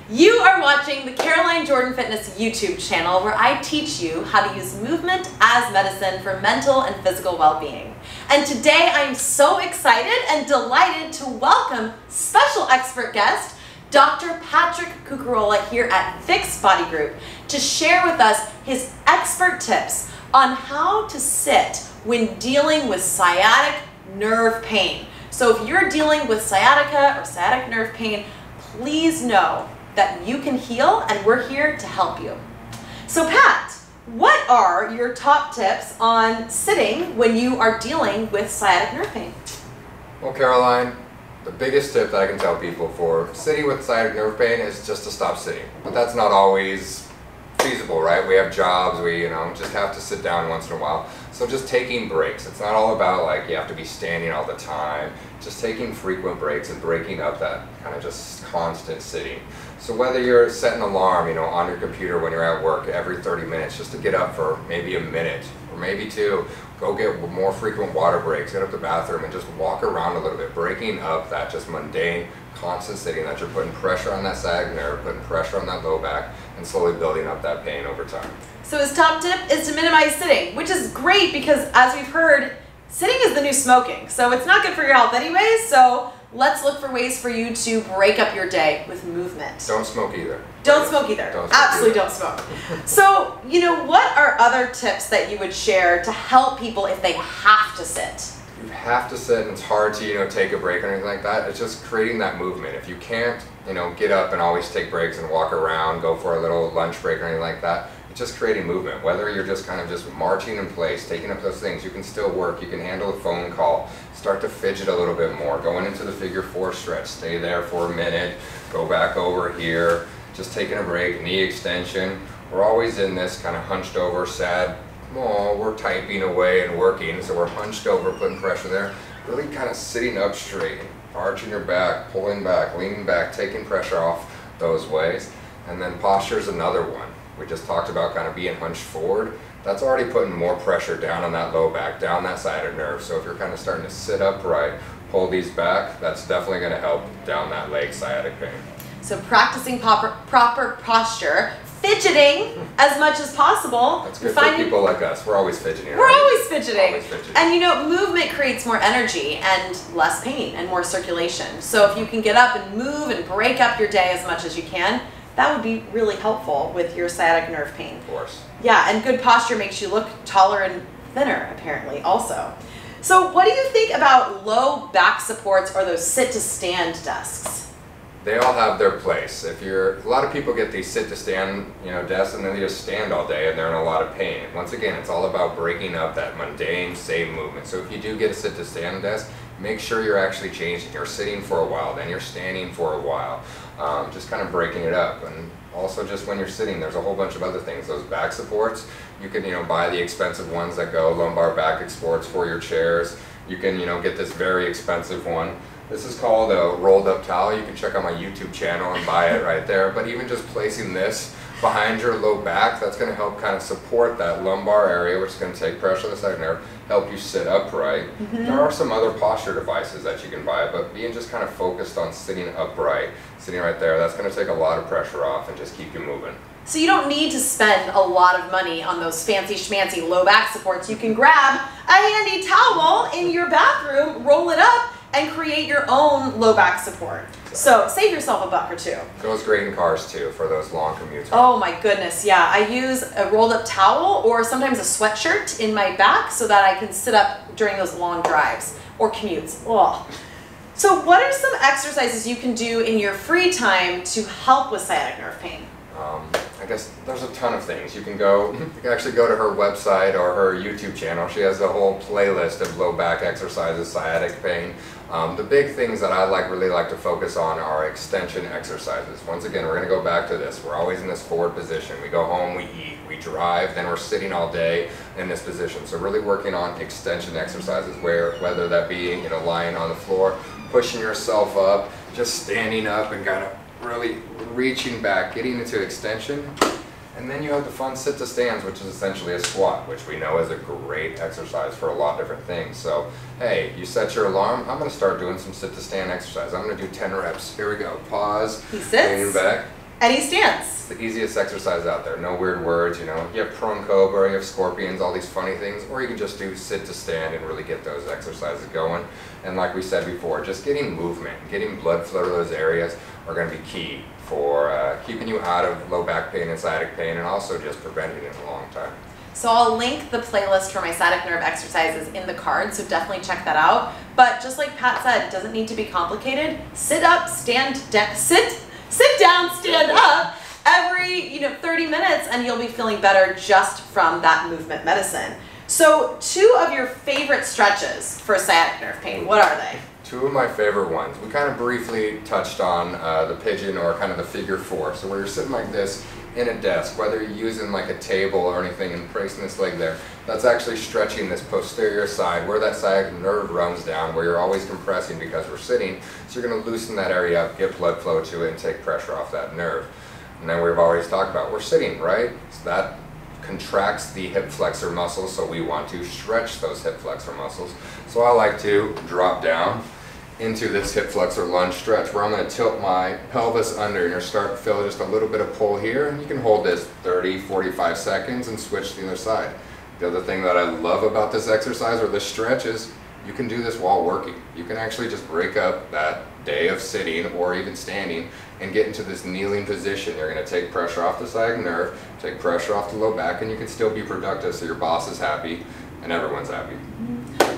You are watching the Caroline Jordan Fitness YouTube channel where I teach you how to use movement as medicine for mental and physical well-being. And today I'm so excited and delighted to welcome special expert guest, Dr. Patrick Cucurola here at Fix Body Group to share with us his expert tips on how to sit when dealing with sciatic nerve pain. So if you're dealing with sciatica or sciatic nerve pain, please know that you can heal and we're here to help you. So Pat, what are your top tips on sitting when you are dealing with sciatic nerve pain? Well, Caroline, the biggest tip that I can tell people for sitting with sciatic nerve pain is just to stop sitting. But that's not always feasible, right? We have jobs, we just have to sit down once in a while. So just taking breaks. It's not all about like you have to be standing all the time. Just taking frequent breaks and breaking up that kind of just constant sitting. So whether you're setting an alarm, on your computer when you're at work every 30 minutes, just to get up for maybe a minute or maybe two, go get more frequent water breaks, get up to the bathroom and just walk around a little bit, breaking up that just mundane, constant sitting that you're putting pressure on that sciatic nerve, putting pressure on that low back, and slowly building up that pain over time. So his top tip is to minimize sitting, which is great because as we've heard, sitting is the new smoking. So it's not good for your health anyways, so let's look for ways for you to break up your day with movement. Don't smoke either. Don't smoke either. Absolutely don't smoke. So, what are other tips that you would share to help people if they have to sit? You have to sit and it's hard to, take a break or anything like that. It's just creating that movement. If you can't, get up and always take breaks and walk around, go for a little lunch break or anything like that, it's just creating movement. Whether you're just kind of just marching in place, taking up those things, you can still work, you can handle a phone call, start to fidget a little bit more, going into the figure 4 stretch, stay there for a minute, go back over here, just taking a break, knee extension. We're always in this kind of hunched over, sad, we're typing away and working, so we're hunched over, putting pressure there. Really kind of sitting up straight, arching your back, pulling back, leaning back, taking pressure off those ways. And then posture is another one. We just talked about kind of being hunched forward. That's already putting more pressure down on that low back, down that sciatic nerve. So if you're kind of starting to sit upright, pull these back, that's definitely going to help down that leg sciatic pain. So practicing proper posture, fidgeting as much as possible. That's good for people like us. We're always fidgeting. We're always fidgeting. Always fidgeting. And movement creates more energy and less pain and more circulation. So if you can get up and move and break up your day as much as you can, that would be really helpful with your sciatic nerve pain. Of course. Yeah, and good posture makes you look taller and thinner, apparently, also. So what do you think about low back supports or those sit-to-stand desks? They all have their place. A lot of people get these sit-to-stand, desks, and then they just stand all day and they're in a lot of pain. Once again, it's all about breaking up that mundane, same movement. So if you do get a sit-to-stand desk, make sure you're actually changing. You're sitting for a while, then you're standing for a while. Just kind of breaking it up. And also just when you're sitting, there's a whole bunch of other things. Those back supports, you can buy the expensive ones that go lumbar back supports for your chairs. You can get this very expensive one. This is called a rolled up towel. You can check out my YouTube channel and buy it right there. But even just placing this behind your low back, that's going to help kind of support that lumbar area, which is going to take pressure on the sciatic nerve, help you sit upright. There are some other posture devices that you can buy, but being just kind of focused on sitting upright, sitting right there, that's going to take a lot of pressure off and just keep you moving. So you don't need to spend a lot of money on those fancy schmancy low back supports. You can grab a handy towel in your bathroom, roll it up, and create your own low back support. So save yourself $1 or $2. Goes great in cars too for those long commutes. Oh my goodness, yeah. I use a rolled up towel or sometimes a sweatshirt in my back so that I can sit up during those long drives or commutes. Oh. So what are some exercises you can do in your free time to help with sciatic nerve pain? I guess there's a ton of things. You can actually go to her website or her YouTube channel. She has a whole playlist of low back exercises, sciatic pain. The big things that I really like to focus on are extension exercises. Once again, we're going to go back to this. We're always in this forward position. We go home, we eat, we drive, then we're sitting all day in this position. So really working on extension exercises, whether that be lying on the floor, pushing yourself up, just standing up and kind of really reaching back, getting into extension. And then you have the fun sit-to-stands, which is essentially a squat, which we know is a great exercise for a lot of different things. So, hey, you set your alarm, I'm going to start doing some sit-to-stand exercise. I'm going to do 10 reps. Here we go. Pause. He sits. Leaning back. Any stance. It's the easiest exercise out there. No weird words, you know. You have prone cobra, you have scorpions, all these funny things, or you can just do sit to stand and really get those exercises going. And like we said before, just getting movement, getting blood flow to those areas are going to be key for keeping you out of low back pain and sciatic pain, and also just preventing it in the long time. So I'll link the playlist for my sciatic nerve exercises in the card, so definitely check that out. But just like Pat said, it doesn't need to be complicated. Sit up, stand down, sit down, stand up every 30 minutes, and you'll be feeling better just from that movement medicine. So 2 of your favorite stretches for sciatic nerve pain, what are they? 2 of my favorite ones. We kind of briefly touched on the pigeon, or kind of the figure 4. So where you're sitting like this in a desk, whether you're using like a table or anything and placing this leg there, that's actually stretching this posterior side where that sciatic nerve runs down, where you're always compressing because we're sitting. So you're going to loosen that area up, get blood flow to it, and take pressure off that nerve. And then we've always talked about, we're sitting, right? So that contracts the hip flexor muscles, so we want to stretch those hip flexor muscles. So I like to drop down into this hip flexor lunge stretch, where I'm going to tilt my pelvis under, and you're starting to feel just a little bit of pull here, and you can hold this 30-45 seconds and switch to the other side. The other thing that I love about this exercise, or this stretch, is you can do this while working. You can actually just break up that day of sitting or even standing and get into this kneeling position. You're going to take pressure off the sciatic nerve, take pressure off the low back, and you can still be productive, so your boss is happy and everyone's happy.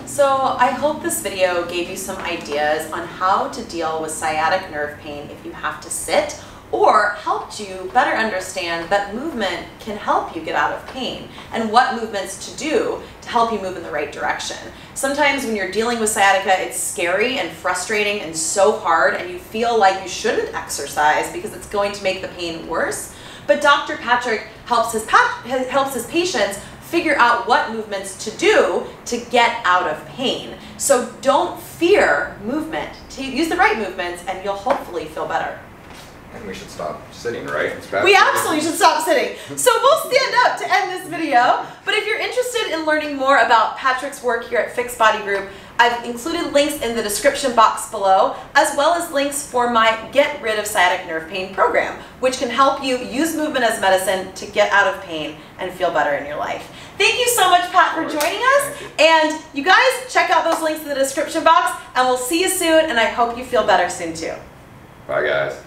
So I hope this video gave you some ideas on how to deal with sciatic nerve pain if you have to sit, or helped you better understand that movement can help you get out of pain, and what movements to do to help you move in the right direction. Sometimes when you're dealing with sciatica, it's scary and frustrating and so hard, and you feel like you shouldn't exercise because it's going to make the pain worse. But Dr. Patrick helps his patients figure out what movements to do to get out of pain. So don't fear movement. Use the right movements and you'll hopefully feel better. And we should stop sitting, right? We absolutely should stop sitting. So we'll stand up to end this video. But if you're interested in learning more about Patrick's work here at Fixed Body Group, I've included links in the description box below, as well as links for my Get Rid of Sciatic Nerve Pain program, which can help you use movement as medicine to get out of pain and feel better in your life. Thank you so much, Pat, for joining us. And you guys, check out those links in the description box, and we'll see you soon, and I hope you feel better soon too. Bye, guys.